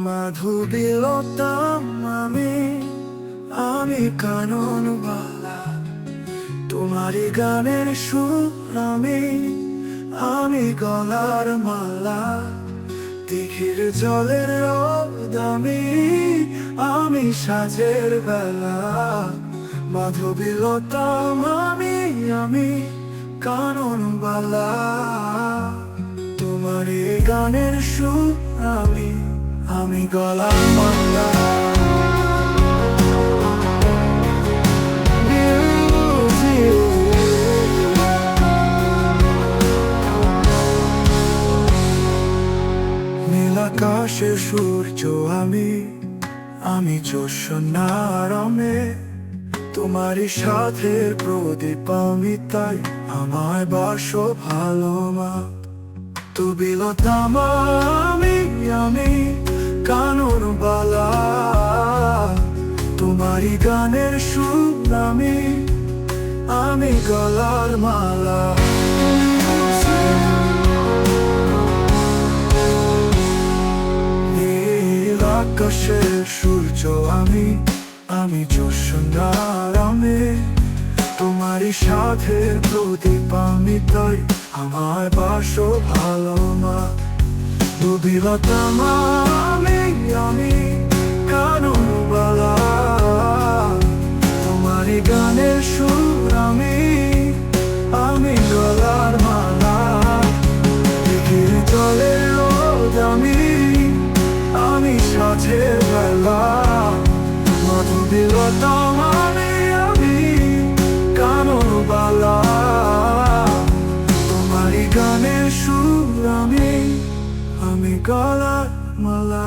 মাধবীলতাম আমি কানন বালা, তোমারই গানের সুর আমি গলার মালা। দিঘির জলের রোদ আমি সাজের বেলা। মাধবীলতাম আমি কানন বালা, তোমারই গানের সুর আমি গলার মালা। নীল আকাশের সূর্য আমি জ্যোৎস্না রমে, তোমারই সাথে প্রদীপ আমি, তাই আমায় বাসো ভালো মা। মাধবীলতাম আমি কানন বালা, তোমারই গানের সুর আমি গলার মালা। নীল আকাশের সূর্য আমি জ্যোৎস্না রমে, তোমারই সাথে প্রদীপ আমি, তাই আমায় বাসো ভালো মা। মাধবীলতাম আমি কানন বালা, তোমারই গানের সুর আমি গলার মালা। দিঘির জলের রোদ আমি সাজের বেলা। মাধবীলতাম আমি কানন বালা, তোমারই গানের সুর আমি গলার মালা।